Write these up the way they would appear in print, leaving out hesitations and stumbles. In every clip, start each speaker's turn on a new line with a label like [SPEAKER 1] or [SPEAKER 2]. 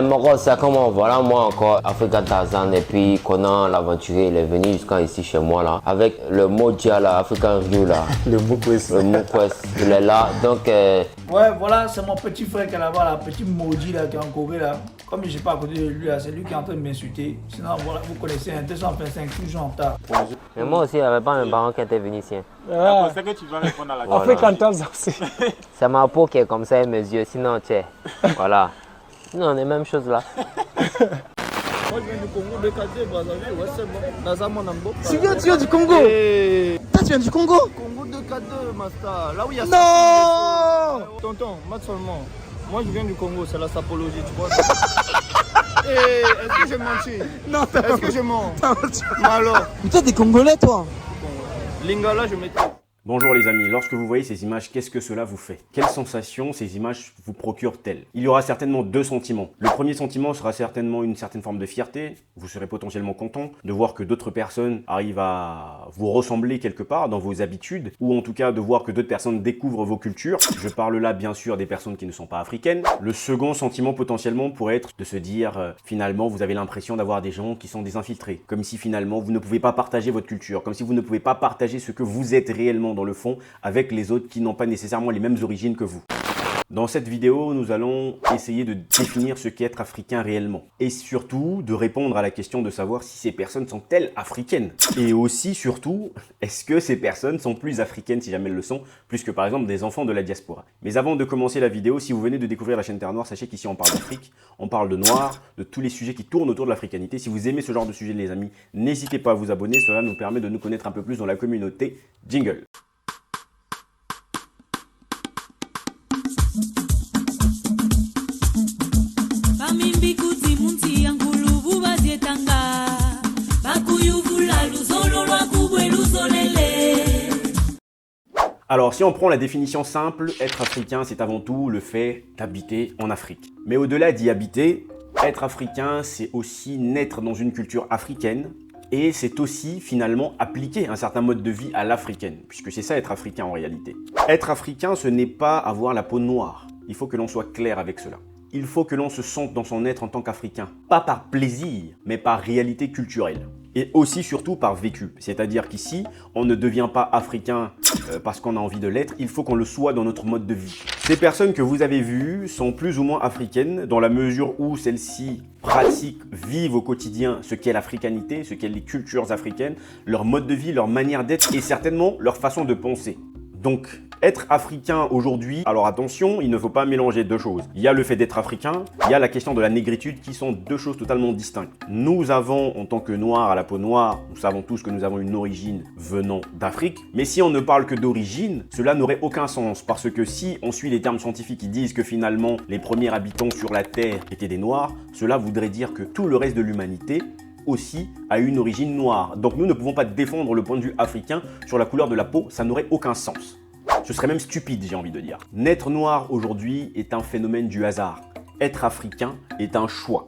[SPEAKER 1] Moko, c'est comment? Voilà, moi encore, Africa Tarzan, et puis Conan l'aventurier, il est venu jusqu'à ici chez moi là, avec le mot Dia là, African Ryu là.
[SPEAKER 2] Le Mukwes.
[SPEAKER 1] Le Mukwes, il est là, donc.
[SPEAKER 3] Ouais, voilà, c'est mon petit frère qui est là-bas, là, petit maudit là, qui est en Corée là. Comme je suis pas à côté de lui là, c'est lui qui est en train de m'insulter. Sinon, voilà, vous connaissez, 225, toujours en retard.
[SPEAKER 1] Mais moi aussi, il n'y avait pas mes parents qui étaient venus ici.
[SPEAKER 2] Ah,
[SPEAKER 4] C'est que tu vas répondre à la question.
[SPEAKER 2] African Tarzan aussi.
[SPEAKER 1] C'est ma peau qui est comme ça et mes yeux, sinon, tu sais. Voilà. Sinon, on est même chose là.
[SPEAKER 5] Moi je viens du Congo, de Kazé, Brazzaville, ouais c'est bon. Nazama Nambo.
[SPEAKER 2] Tu viens du Congo? Toi, tu viens du Congo?
[SPEAKER 5] Congo de K2, Master. Là où il y a
[SPEAKER 2] Non!
[SPEAKER 5] Tonton, mate seulement. Moi je viens du Congo, c'est la sapologie, tu vois. Est-ce que j'ai menti?
[SPEAKER 2] Non,
[SPEAKER 5] Est-ce que je mens? Malo.
[SPEAKER 2] Mais toi, t'es Congolais, toi?
[SPEAKER 5] Lingala, je m'étais.
[SPEAKER 4] Bonjour les amis, lorsque vous voyez ces images, qu'est-ce que cela vous fait? Quelles sensations ces images vous procurent-elles? Il y aura certainement deux sentiments. Le premier sentiment sera certainement une certaine forme de fierté. Vous serez potentiellement content de voir que d'autres personnes arrivent à vous ressembler quelque part dans vos habitudes, ou en tout cas de voir que d'autres personnes découvrent vos cultures. Je parle là bien sûr des personnes qui ne sont pas africaines. Le second sentiment potentiellement pourrait être de se dire finalement vous avez l'impression d'avoir des gens qui sont des infiltrés. Comme si finalement vous ne pouvez pas partager votre culture, comme si vous ne pouvez pas partager ce que vous êtes réellement dans le fond avec les autres qui n'ont pas nécessairement les mêmes origines que vous. Dans cette vidéo, nous allons essayer de définir ce qu'est être africain réellement. Et surtout, de répondre à la question de savoir si ces personnes sont-elles africaines. Et aussi, surtout, est-ce que ces personnes sont plus africaines, si jamais elles le sont, plus que par exemple des enfants de la diaspora. Mais avant de commencer la vidéo, si vous venez de découvrir la chaîne Terre Noire, sachez qu'ici on parle d'Afrique, on parle de noir, de tous les sujets qui tournent autour de l'africanité. Si vous aimez ce genre de sujet, les amis, n'hésitez pas à vous abonner, cela nous permet de nous connaître un peu plus dans la communauté. Jingle. Alors, si on prend la définition simple, être africain, c'est avant tout le fait d'habiter en Afrique. Mais au-delà d'y habiter, être africain, c'est aussi naître dans une culture africaine et c'est aussi finalement appliquer un certain mode de vie à l'africaine, puisque c'est ça être africain en réalité. Être africain, ce n'est pas avoir la peau noire. Il faut que l'on soit clair avec cela. Il faut que l'on se sente dans son être en tant qu'Africain. Pas par plaisir, mais par réalité culturelle. Et aussi surtout par vécu. C'est-à-dire qu'ici, on ne devient pas africain parce qu'on a envie de l'être, il faut qu'on le soit dans notre mode de vie. Ces personnes que vous avez vues sont plus ou moins africaines dans la mesure où celles-ci pratiquent, vivent au quotidien ce qu'est l'africanité, ce qu'est les cultures africaines, leur mode de vie, leur manière d'être et certainement leur façon de penser. Donc, être africain aujourd'hui, alors attention, il ne faut pas mélanger deux choses. Il y a le fait d'être africain, il y a la question de la négritude qui sont deux choses totalement distinctes. Nous avons, en tant que noirs à la peau noire, nous savons tous que nous avons une origine venant d'Afrique. Mais si on ne parle que d'origine, cela n'aurait aucun sens. Parce que si on suit les termes scientifiques qui disent que finalement les premiers habitants sur la Terre étaient des noirs, cela voudrait dire que tout le reste de l'humanité aussi a une origine noire. Donc nous ne pouvons pas défendre le point de vue africain sur la couleur de la peau, ça n'aurait aucun sens. Ce serait même stupide, j'ai envie de dire. Naître noir aujourd'hui est un phénomène du hasard. Être africain est un choix.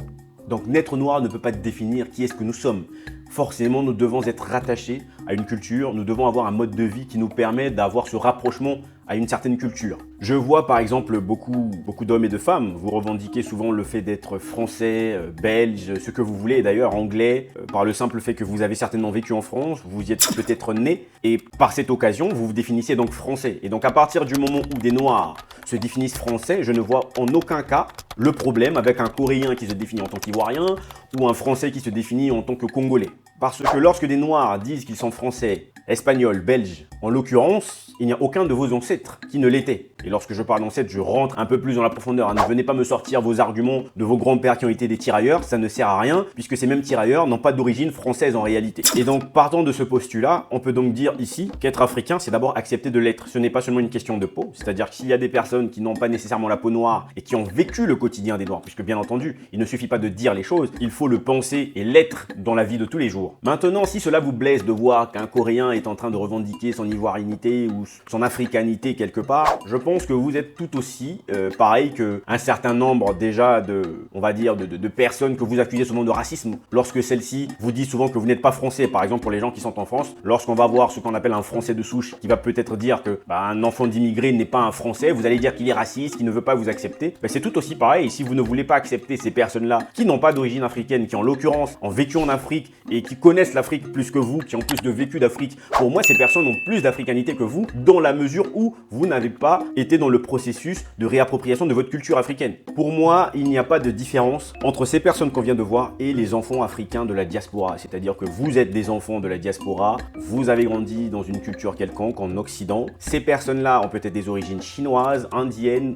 [SPEAKER 4] Donc naître noir ne peut pas définir qui est-ce que nous sommes. Forcément, nous devons être rattachés à une culture, nous devons avoir un mode de vie qui nous permet d'avoir ce rapprochement à une certaine culture. Je vois par exemple beaucoup d'hommes et de femmes, vous revendiquez souvent le fait d'être français, belge, ce que vous voulez, d'ailleurs anglais, par le simple fait que vous avez certainement vécu en France, vous y êtes peut-être né, et par cette occasion, vous vous définissez donc français. Et donc à partir du moment où des Noirs se définissent français, je ne vois en aucun cas le problème avec un Coréen qui se définit en tant qu'Ivoirien, ou un Français qui se définit en tant que Congolais. Parce que lorsque des Noirs disent qu'ils sont français, espagnols, belges, en l'occurrence, il n'y a aucun de vos ancêtres qui ne l'était. Et lorsque je parle d'ancêtres, je rentre un peu plus dans la profondeur. Ne venez pas me sortir vos arguments de vos grands-pères qui ont été des tirailleurs, ça ne sert à rien, puisque ces mêmes tirailleurs n'ont pas d'origine française en réalité. Et donc, partant de ce postulat, on peut donc dire ici qu'être africain, c'est d'abord accepter de l'être. Ce n'est pas seulement une question de peau, c'est-à-dire que s'il y a des personnes qui n'ont pas nécessairement la peau noire et qui ont vécu le quotidien des Noirs, puisque bien entendu, il ne suffit pas de dire les choses, il faut le penser et l'être dans la vie de tous les jours. jours. Maintenant, si cela vous blesse de voir qu'un Coréen est en train de revendiquer son ivoirianité ou son africanité quelque part, je pense que vous êtes tout aussi pareil qu'un certain nombre déjà on va dire, de personnes que vous accusez souvent de racisme, lorsque celles-ci vous disent souvent que vous n'êtes pas français. Par exemple, pour les gens qui sont en France, lorsqu'on va voir ce qu'on appelle un français de souche, qui va peut-être dire que un enfant d'immigré n'est pas un français, vous allez dire qu'il est raciste, qu'il ne veut pas vous accepter. C'est tout aussi pareil. Si vous ne voulez pas accepter ces personnes-là, qui n'ont pas d'origine africaine, qui en l'occurrence ont vécu en Afrique et qui connaissent l'Afrique plus que vous, qui ont plus de vécu d'Afrique, pour moi, ces personnes ont plus d'africanité que vous, dans la mesure où vous n'avez pas été dans le processus de réappropriation de votre culture africaine. Pour moi, il n'y a pas de différence entre ces personnes qu'on vient de voir et les enfants africains de la diaspora. C'est-à-dire que vous êtes des enfants de la diaspora, vous avez grandi dans une culture quelconque en Occident. Ces personnes-là ont peut-être des origines chinoises, indiennes,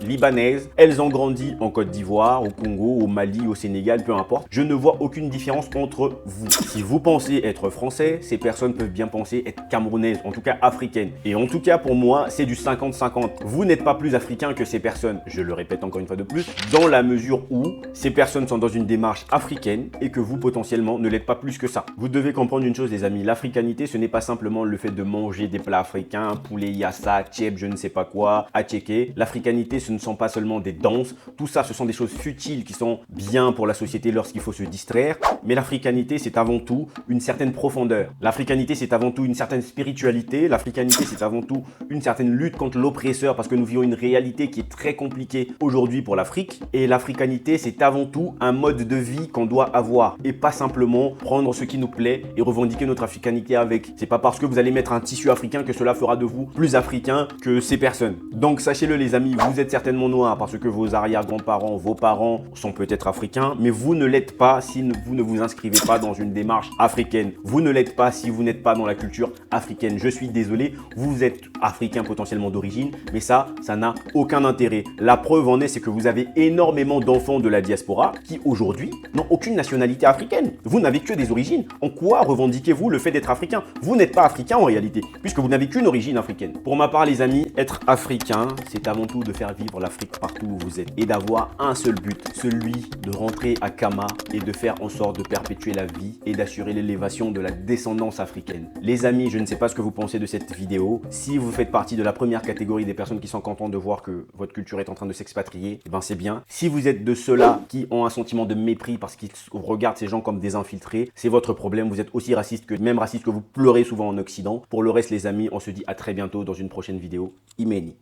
[SPEAKER 4] libanaises. Elles ont grandi en Côte d'Ivoire, au Congo, au Mali, au Sénégal, peu importe. Je ne vois aucune différence entre vous. Si vous pensez être français, ces personnes peuvent bien penser être camerounaises, en tout cas africaines. Et en tout cas, pour moi, c'est du 50-50. Vous n'êtes pas plus africain que ces personnes, je le répète encore une fois de plus, dans la mesure où ces personnes sont dans une démarche africaine et que vous, potentiellement, ne l'êtes pas plus que ça. Vous devez comprendre une chose, les amis. L'africanité, ce n'est pas simplement le fait de manger des plats africains, poulet, yassa, tchèp, je ne sais pas quoi, atchéké. L'africanité, ce ne sont pas seulement des danses. Tout ça, ce sont des choses futiles qui sont bien pour la société lorsqu'il faut se distraire. Mais l'africanité, c'est avant tout une certaine profondeur. L'africanité, c'est avant tout une certaine spiritualité. L'africanité, c'est avant tout une certaine lutte contre l'oppresseur parce que nous vivons une réalité qui est très compliquée aujourd'hui pour l'Afrique. Et l'africanité, c'est avant tout un mode de vie qu'on doit avoir et pas simplement prendre ce qui nous plaît et revendiquer notre africanité avec. C'est pas parce que vous allez mettre un tissu africain que cela fera de vous plus africain que ces personnes. Donc sachez-le les amis, vous êtes certainement noirs parce que vos arrière-grands-parents, vos parents sont peut-être africains, mais vous ne l'êtes pas si vous ne vous inscrivez pas dans une démarche africaine. Vous ne l'êtes pas si vous n'êtes pas dans la culture africaine. Je suis désolé, vous êtes africain potentiellement d'origine, mais ça n'a aucun intérêt. La preuve en est, c'est que vous avez énormément d'enfants de la diaspora qui aujourd'hui n'ont aucune nationalité africaine. Vous n'avez que des origines. En quoi revendiquez-vous le fait d'être africain? Vous n'êtes pas africain en réalité, puisque vous n'avez qu'une origine africaine. Pour ma part les amis, être africain, c'est avant tout de faire vivre l'Afrique partout où vous êtes et d'avoir un seul but, celui de rentrer à Kama et de faire en sorte de perpétuer la vie et d'assurer l'élévation de la descendance africaine. Les amis, je ne sais pas ce que vous pensez de cette vidéo. Si vous faites partie de la première catégorie des personnes qui sont contentes de voir que votre culture est en train de s'expatrier, eh ben c'est bien. Si vous êtes de ceux-là qui ont un sentiment de mépris parce qu'ils regardent ces gens comme des infiltrés, c'est votre problème. Vous êtes aussi raciste que vous pleurez souvent en Occident. Pour le reste les amis, on se dit à très bientôt dans une prochaine vidéo. Imeni.